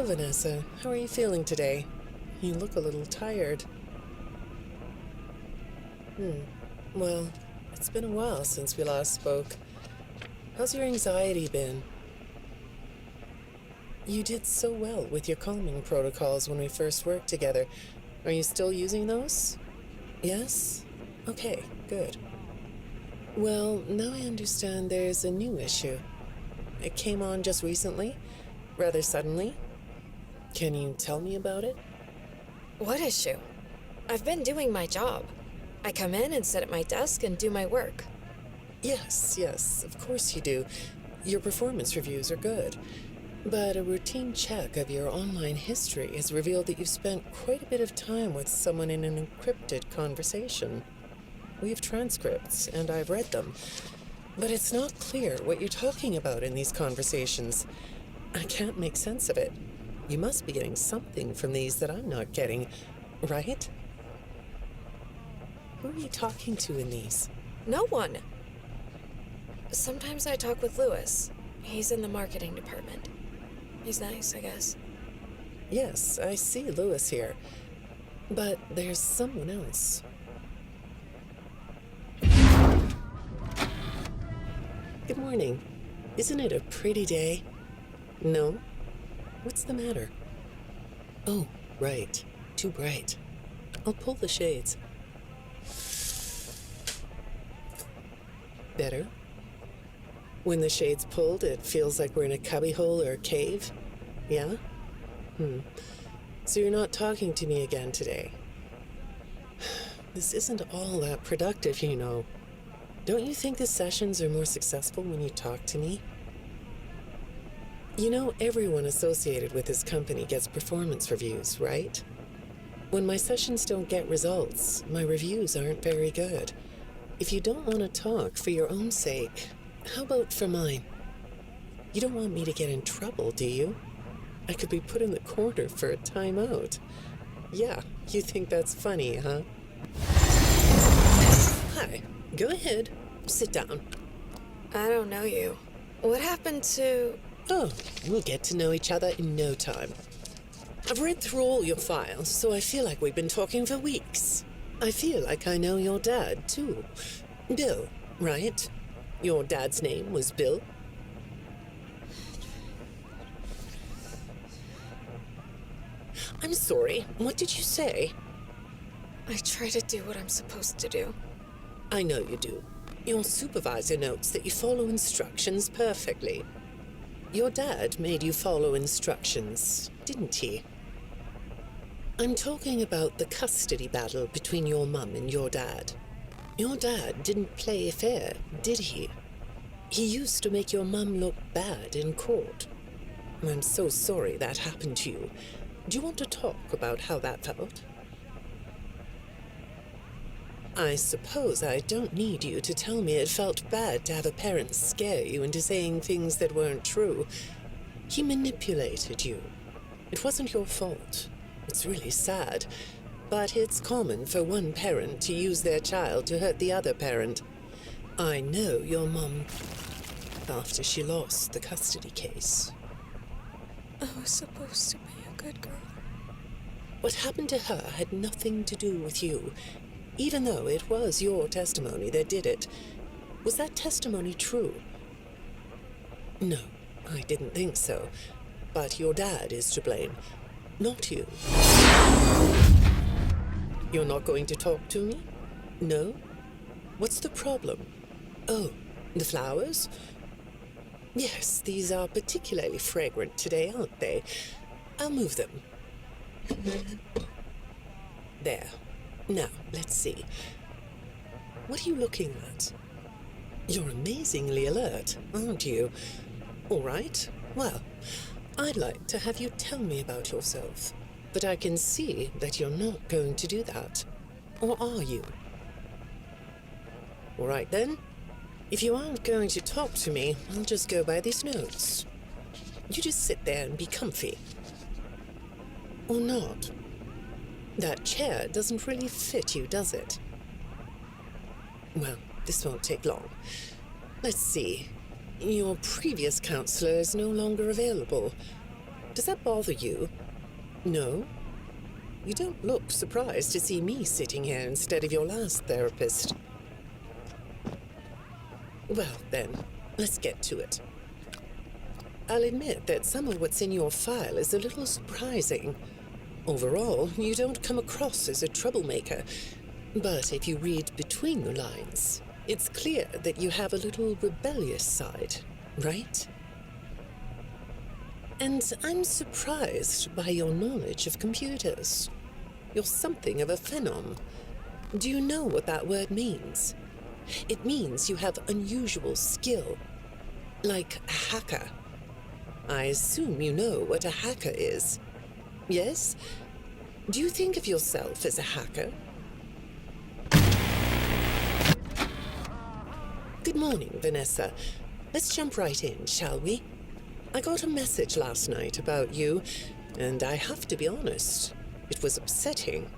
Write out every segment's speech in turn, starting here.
So, Vanessa, how are you feeling today? You look a little tired. Well, it's been a while since we last spoke. How's your anxiety been? You did so well with your calming protocols when we first worked together. Are you still using those? Yes? Okay, good. Well, now I understand there's a new issue. It came on just recently, rather suddenly. Can you tell me about it? What issue? I've been doing my job. I come in and sit at my desk and do my work. Yes, of course you do. Your performance reviews are good. But a routine check of your online history has revealed that you've spent quite a bit of time with someone in an encrypted conversation. We have transcripts, and I've read them. But it's not clear what you're talking about in these conversations. I can't make sense of it. You must be getting something from these that I'm not getting, right? Who are you talking to in these? No one. Sometimes I talk with Lewis. He's in the marketing department. He's nice, I guess. Yes, I see Lewis here. But there's someone else. Good morning. Isn't it a pretty day? No? What's the matter? Oh, right. Too bright. I'll pull the shades. Better? When the shade's pulled, it feels like we're in a cubbyhole or a cave? Yeah? So you're not talking to me again today? This isn't all that productive, you know. Don't you think the sessions are more successful when you talk to me? You know, everyone associated with this company gets performance reviews, right? When my sessions don't get results, my reviews aren't very good. If you don't want to talk for your own sake, how about for mine? You don't want me to get in trouble, do you? I could be put in the corner for a timeout. Yeah, you think that's funny, huh? Hi, go ahead. Sit down. I don't know you. What happened to... Oh, we'll get to know each other in no time. I've read through all your files, so I feel like we've been talking for weeks. I feel like I know your dad, too. Bill, right? Your dad's name was Bill? I'm sorry, what did you say? I try to do what I'm supposed to do. I know you do. Your supervisor notes that you follow instructions perfectly. Your dad made you follow instructions, didn't he? I'm talking about the custody battle between your mum and your dad. Your dad didn't play fair, did he? He used to make your mum look bad in court. I'm so sorry that happened to you. Do you want to talk about how that felt? I suppose I don't need you to tell me it felt bad to have a parent scare you into saying things that weren't true. He manipulated you. It wasn't your fault. It's really sad. But it's common for one parent to use their child to hurt the other parent. I know your mum after she lost the custody case. I was supposed to be a good girl. What happened to her had nothing to do with you. Even though it was your testimony that did it. Was that testimony true? No, I didn't think so. But your dad is to blame, not you. You're not going to talk to me? No? What's the problem? Oh, the flowers? Yes, these are particularly fragrant today, aren't they? I'll move them. There. Now, let's see. What are you looking at? You're amazingly alert, aren't you? All right. Well, I'd like to have you tell me about yourself. But I can see that you're not going to do that. Or are you? All right, then. If you aren't going to talk to me, I'll just go by these notes. You just sit there and be comfy. Or not. That chair doesn't really fit you, does it? Well, this won't take long. Let's see. Your previous counselor is no longer available. Does that bother you? No? You don't look surprised to see me sitting here instead of your last therapist. Well, then, let's get to it. I'll admit that some of what's in your file is a little surprising. Overall, you don't come across as a troublemaker, but if you read between the lines, it's clear that you have a little rebellious side, right? And I'm surprised by your knowledge of computers. You're something of a phenom. Do you know what that word means? It means you have unusual skill, like a hacker. I assume you know what a hacker is. Yes? Do you think of yourself as a hacker? Good morning, Vanessa. Let's jump right in, shall we? I got a message last night about you, and I have to be honest, it was upsetting.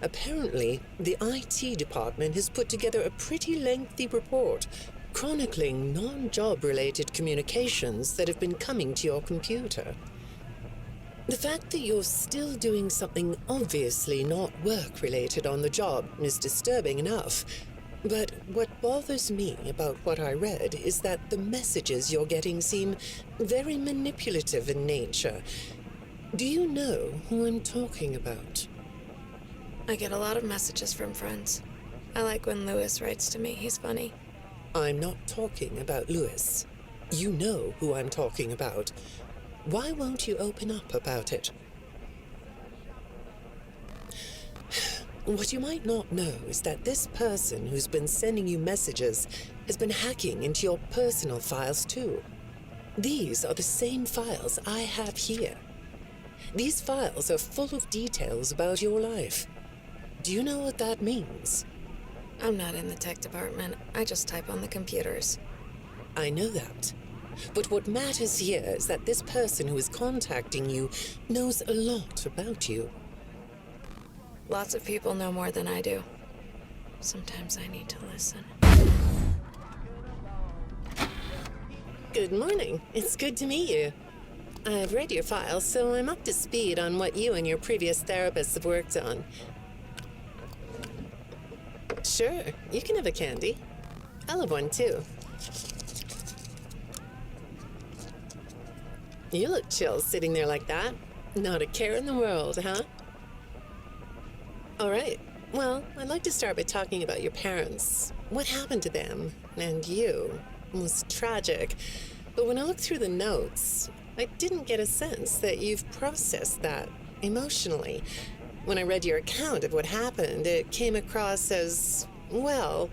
Apparently, the IT department has put together a pretty lengthy report chronicling non-job related communications that have been coming to your computer. The fact that you're still doing something obviously not work-related on the job is disturbing enough, but what bothers me about what I read is that the messages you're getting seem very manipulative in nature. Do you know who I'm talking about? I get a lot of messages from friends. I like when Lewis writes to me. He's funny. I'm not talking about Lewis. You know who I'm talking about. Why won't you open up about it? What you might not know is that this person who's been sending you messages has been hacking into your personal files too. These are the same files I have here. These files are full of details about your life. Do you know what that means? I'm not in the tech department. I just type on the computers. I know that. But what matters here is that this person who is contacting you knows a lot about you. Lots of people know more than I do. Sometimes I need to listen. Good morning. It's good to meet you. I've read your file, so I'm up to speed on what you and your previous therapists have worked on. Sure, you can have a candy. I'll have one too. You look chill sitting there like that. Not a care in the world, huh? All right. Well, I'd like to start by talking about your parents. What happened to them and you? It was tragic. But when I looked through the notes, I didn't get a sense that you've processed that emotionally. When I read your account of what happened, it came across as, well,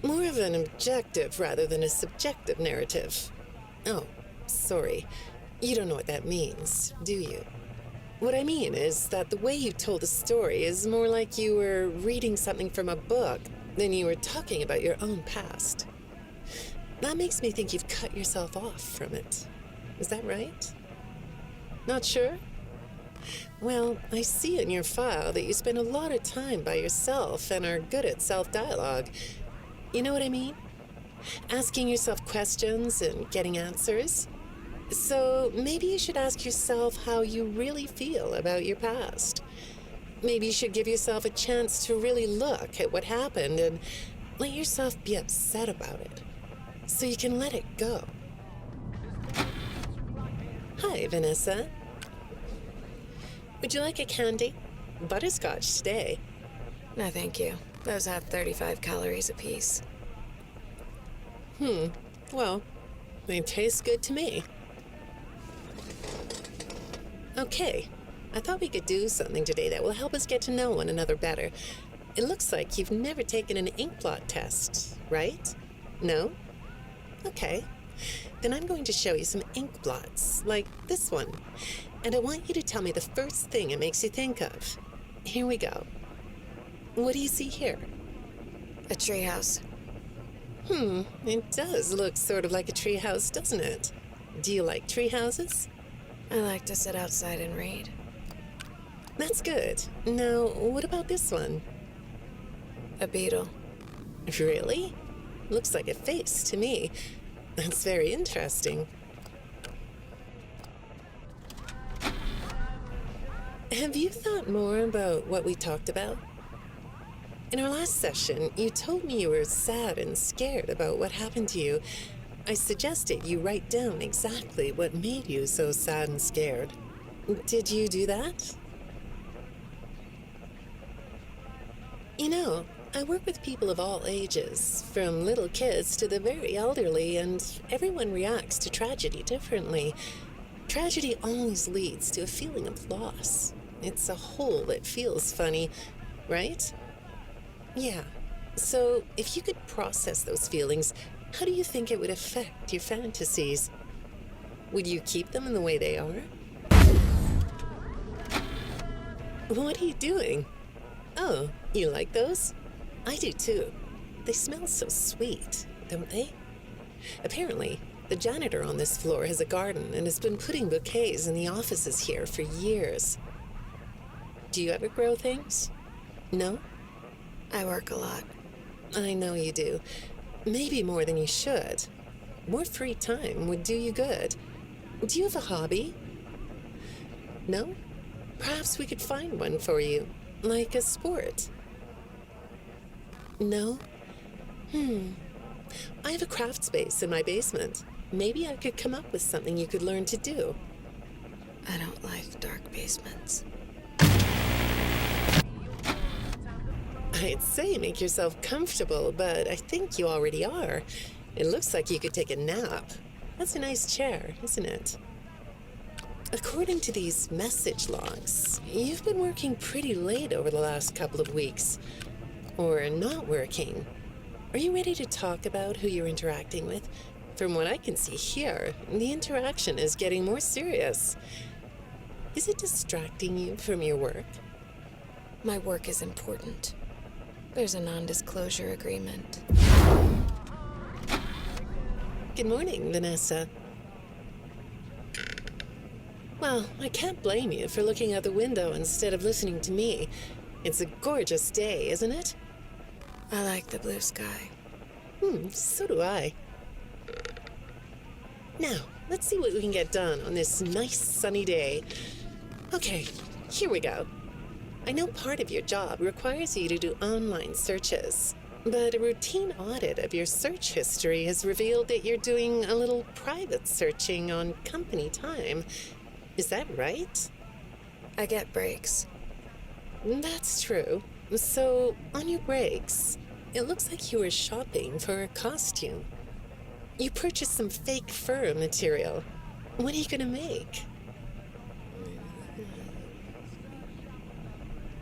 more of an objective rather than a subjective narrative. Oh, sorry. You don't know what that means, do you? What I mean is that the way you told the story is more like you were reading something from a book than you were talking about your own past. That makes me think you've cut yourself off from it. Is that right? Not sure? Well, I see in your file that you spend a lot of time by yourself and are good at self-dialogue. You know what I mean? Asking yourself questions and getting answers. So maybe you should ask yourself how you really feel about your past. Maybe you should give yourself a chance to really look at what happened and let yourself be upset about it, so you can let it go. Hi, Vanessa. Would you like a candy? Butterscotch today. No, thank you. Those have 35 calories apiece. Well, they taste good to me. Okay, I thought we could do something today that will help us get to know one another better. It looks like you've never taken an ink blot test, right? No? Okay. Then I'm going to show you some ink blots, like this one. And I want you to tell me the first thing it makes you think of. Here we go. What do you see here? A treehouse. It does look sort of like a treehouse, doesn't it? Do you like treehouses? I like to sit outside and read. That's good. Now, what about this one? A beetle. Really? Looks like a face to me. That's very interesting. Have you thought more about what we talked about? In our last session, you told me you were sad and scared about what happened to you. I suggested you write down exactly what made you so sad and scared. Did you do that? You know, I work with people of all ages, from little kids to the very elderly, and everyone reacts to tragedy differently. Tragedy always leads to a feeling of loss. It's a hole that feels funny, right? Yeah. So, if you could process those feelings, how do you think it would affect your fantasies? Would you keep them in the way they are? What are you doing? Oh, you like those? I do too. They smell so sweet, don't they? Apparently, the janitor on this floor has a garden and has been putting bouquets in the offices here for years. Do you ever grow things? No? I work a lot. I know you do. Maybe more than you should. More free time would do you good. Do you have a hobby? No? Perhaps we could find one for you, like a sport. No? I have a craft space in my basement. Maybe I could come up with something you could learn to do. I don't like dark basements. I'd say make yourself comfortable, but I think you already are. It looks like you could take a nap. That's a nice chair, isn't it? According to these message logs, you've been working pretty late over the last couple of weeks. Or not working. Are you ready to talk about who you're interacting with? From what I can see here, the interaction is getting more serious. Is it distracting you from your work? My work is important. There's a non-disclosure agreement. Good morning, Vanessa. Well, I can't blame you for looking out the window instead of listening to me. It's a gorgeous day, isn't it? I like the blue sky. So do I. Now, let's see what we can get done on this nice sunny day. Okay, here we go. I know part of your job requires you to do online searches, but a routine audit of your search history has revealed that you're doing a little private searching on company time. Is that right? I get breaks. That's true. So, on your breaks, it looks like you were shopping for a costume. You purchased some fake fur material. What are you gonna make?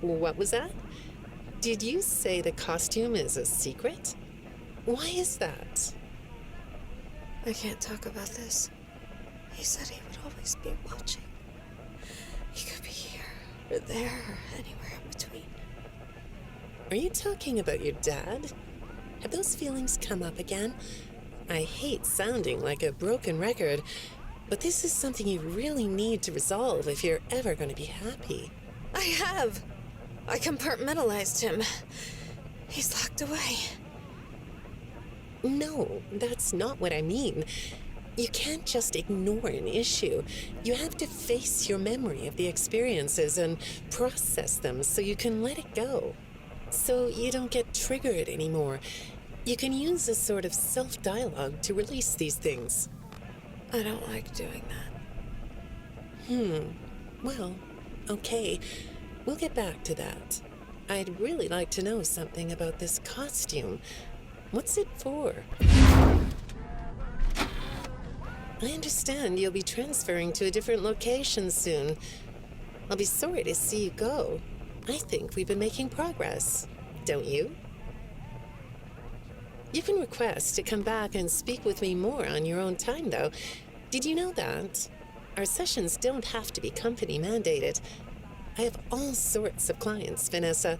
What was that? Did you say the costume is a secret? Why is that? I can't talk about this. He said he would always be watching. He could be here, or there, or anywhere in between. Are you talking about your dad? Have those feelings come up again? I hate sounding like a broken record, but this is something you really need to resolve if you're ever going to be happy. I have! I compartmentalized him. He's locked away. No, that's not what I mean. You can't just ignore an issue. You have to face your memory of the experiences and process them so you can let it go. So you don't get triggered anymore. You can use a sort of self-dialogue to release these things. I don't like doing that. Well, okay. We'll get back to that. I'd really like to know something about this costume. What's it for? I understand you'll be transferring to a different location soon. I'll be sorry to see you go. I think we've been making progress, don't you? You can request to come back and speak with me more on your own time, though. Did you know that? Our sessions don't have to be company mandated. I have all sorts of clients, Vanessa.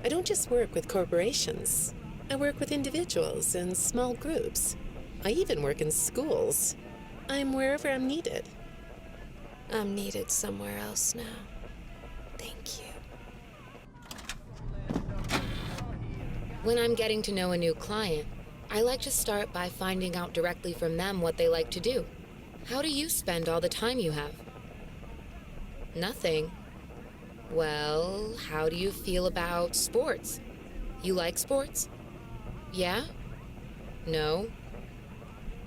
I don't just work with corporations. I work with individuals and small groups. I even work in schools. I'm wherever I'm needed. I'm needed somewhere else now. Thank you. When I'm getting to know a new client, I like to start by finding out directly from them what they like to do. How do you spend all the time you have? Nothing. Well, how do you feel about sports? You like sports? Yeah? No?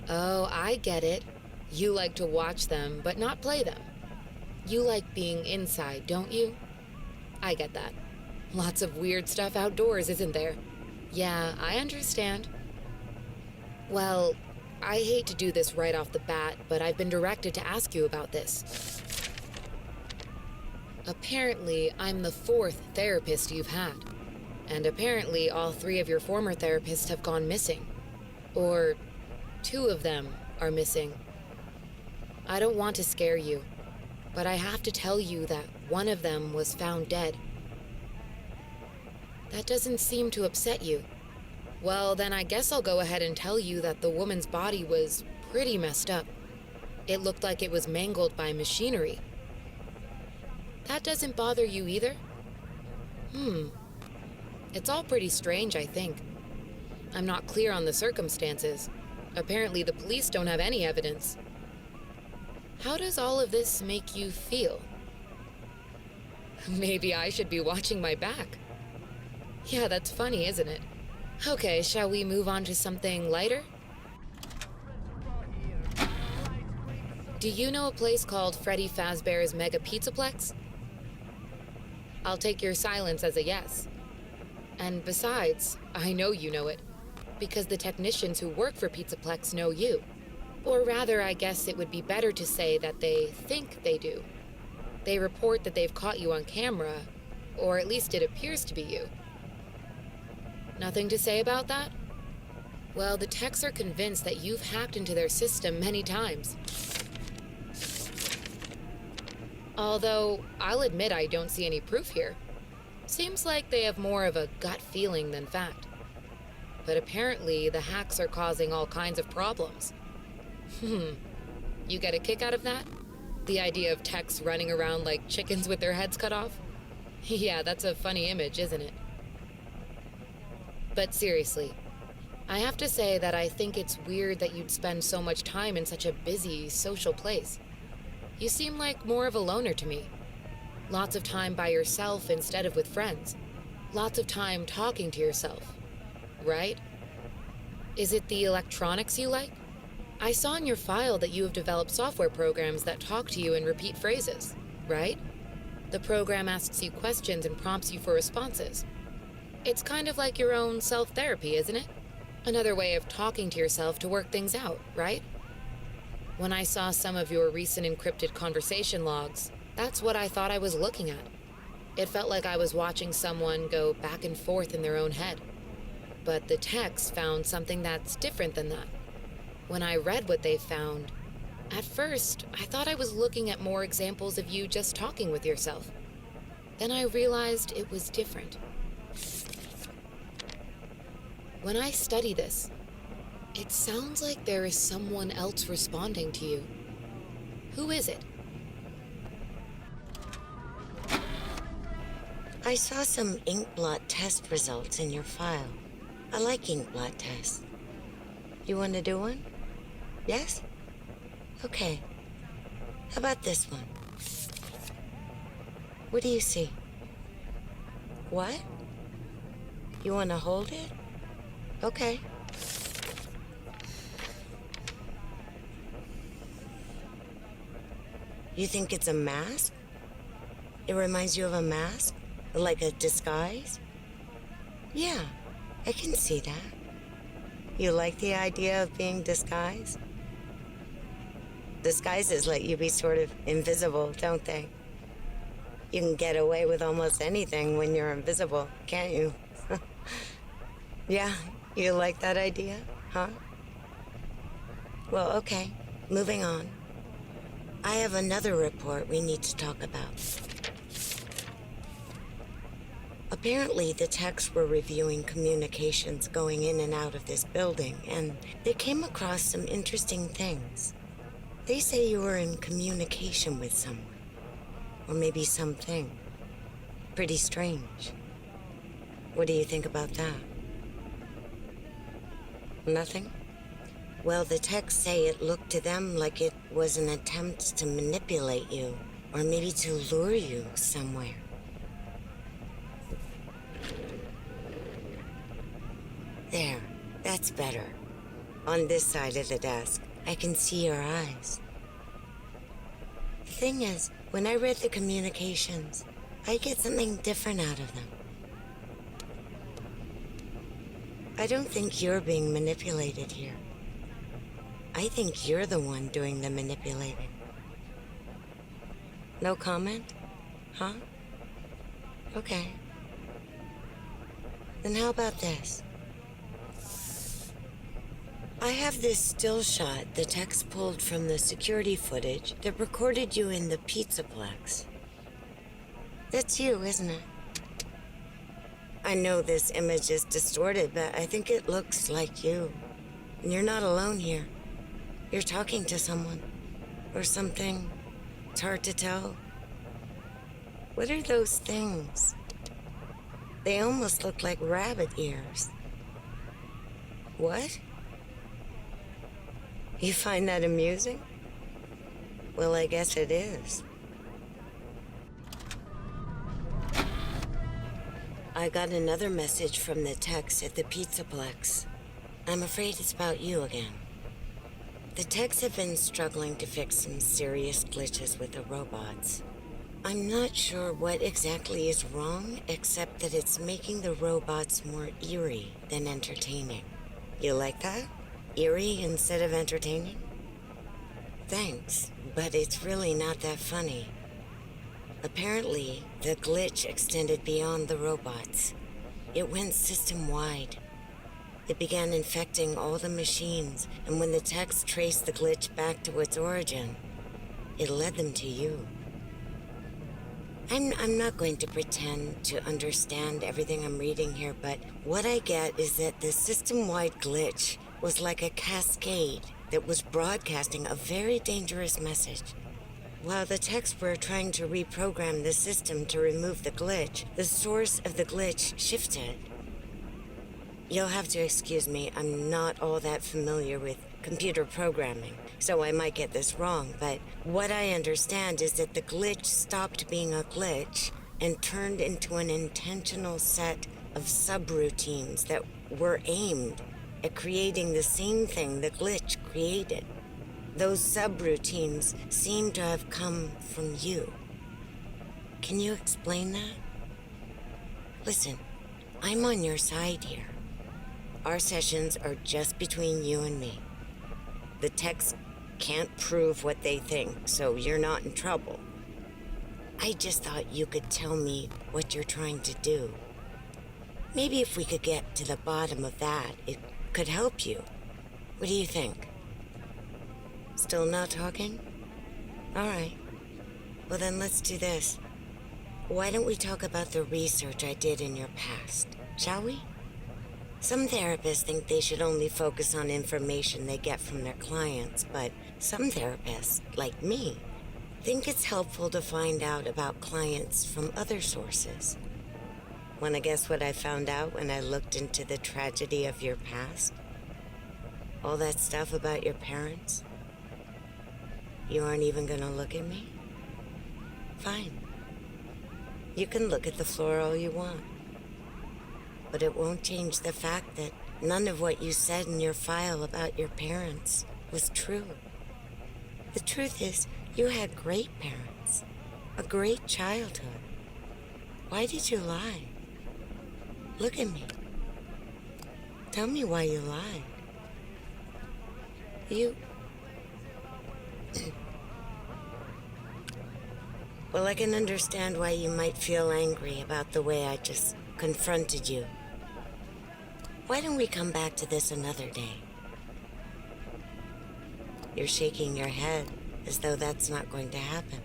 Oh, I get it. You like to watch them, but not play them. You like being inside, don't you? I get that. Lots of weird stuff outdoors, isn't there? Yeah, I understand. Well, I hate to do this right off the bat, but I've been directed to ask you about this. Apparently, I'm the 4th therapist you've had. And apparently, all 3 of your former therapists have gone missing. Or 2 of them are missing. I don't want to scare you, but I have to tell you that one of them was found dead. That doesn't seem to upset you. Well, then I guess I'll go ahead and tell you that the woman's body was pretty messed up. It looked like it was mangled by machinery. That doesn't bother you either? It's all pretty strange, I think. I'm not clear on the circumstances. Apparently the police don't have any evidence. How does all of this make you feel? Maybe I should be watching my back. Yeah, that's funny, isn't it? Okay, shall we move on to something lighter? Do you know a place called Freddy Fazbear's Mega Pizzaplex? I'll take your silence as a yes. And besides, I know you know it, because the technicians who work for Pizzaplex know you. Or rather, I guess it would be better to say that they think they do. They report that they've caught you on camera, or at least it appears to be you. Nothing to say about that? Well, the techs are convinced that you've hacked into their system many times. Although, I'll admit I don't see any proof here. Seems like they have more of a gut feeling than fact. But apparently, the hacks are causing all kinds of problems. You get a kick out of that? The idea of techs running around like chickens with their heads cut off? Yeah, that's a funny image, isn't it? But seriously, I have to say that I think it's weird that you'd spend so much time in such a busy, social place. You seem like more of a loner to me. Lots of time by yourself instead of with friends. Lots of time talking to yourself. Right? Is it the electronics you like? I saw in your file that you have developed software programs that talk to you in repeat phrases, right? The program asks you questions and prompts you for responses. It's kind of like your own self-therapy, isn't it? Another way of talking to yourself to work things out, right? When I saw some of your recent encrypted conversation logs, that's what I thought I was looking at. It felt like I was watching someone go back and forth in their own head. But the techs found something that's different than that. When I read what they found, at first, I thought I was looking at more examples of you just talking with yourself. Then I realized it was different. When I study this, it sounds like there is someone else responding to you. Who is it? I saw some ink blot test results in your file. I like ink blot tests. You want to do one? Yes? Okay. How about this one? What do you see? What? You want to hold it? Okay. You think it's a mask? It reminds you of a mask? Like a disguise? Yeah, I can see that. You like the idea of being disguised? Disguises let you be sort of invisible, don't they? You can get away with almost anything when you're invisible, can't you? Yeah, you like that idea, huh? Well, okay, moving on. I have another report we need to talk about. Apparently, the techs were reviewing communications going in and out of this building, and they came across some interesting things. They say you were in communication with someone, or maybe something. Pretty strange. What do you think about that? Nothing? Well, the techs say it looked to them like it was an attempt to manipulate you, or maybe to lure you somewhere. There, that's better. On this side of the desk, I can see your eyes. The thing is, when I read the communications, I get something different out of them. I don't think you're being manipulated here. I think you're the one doing the manipulating. No comment? Huh? Okay. Then how about this? I have this still shot the techs pulled from the security footage that recorded you in the Pizzaplex. That's you, isn't it? I know this image is distorted, but I think it looks like you. And you're not alone here. You're talking to someone. Or something. It's hard to tell. What are those things? They almost look like rabbit ears. What? You find that amusing? Well, I guess it is. I got another message from the techs at the Pizzaplex. I'm afraid it's about you again. The techs have been struggling to fix some serious glitches with the robots. I'm not sure what exactly is wrong, except that it's making the robots more eerie than entertaining. You like that? Eerie instead of entertaining? Thanks, but it's really not that funny. Apparently, the glitch extended beyond the robots. It went system-wide. It began infecting all the machines, and when the techs traced the glitch back to its origin, it led them to you. I'm not going to pretend to understand everything I'm reading here, but what I get is that the system-wide glitch was like a cascade that was broadcasting a very dangerous message. While the techs were trying to reprogram the system to remove the glitch, the source of the glitch shifted. You'll have to excuse me, I'm not all that familiar with computer programming, so I might get this wrong, but what I understand is that the glitch stopped being a glitch and turned into an intentional set of subroutines that were aimed at creating the same thing the glitch created. Those subroutines seem to have come from you. Can you explain that? Listen, I'm on your side here. Our sessions are just between you and me. The techs can't prove what they think, so you're not in trouble. I just thought you could tell me what you're trying to do. Maybe if we could get to the bottom of that, it could help you. What do you think? Still not talking? All right. Well, then let's do this. Why don't we talk about the research I did in your past, shall we? Some therapists think they should only focus on information they get from their clients, but some therapists, like me, think it's helpful to find out about clients from other sources. Want to guess what I found out when I looked into the tragedy of your past? All that stuff about your parents? You aren't even gonna look at me? Fine. You can look at the floor all you want. But it won't change the fact that none of what you said in your file about your parents was true. The truth is, you had great parents, a great childhood. Why did you lie? Look at me. Tell me why you lied. Well, I can understand why you might feel angry about the way I just confronted you. Why don't we come back to this another day? You're shaking your head as though that's not going to happen.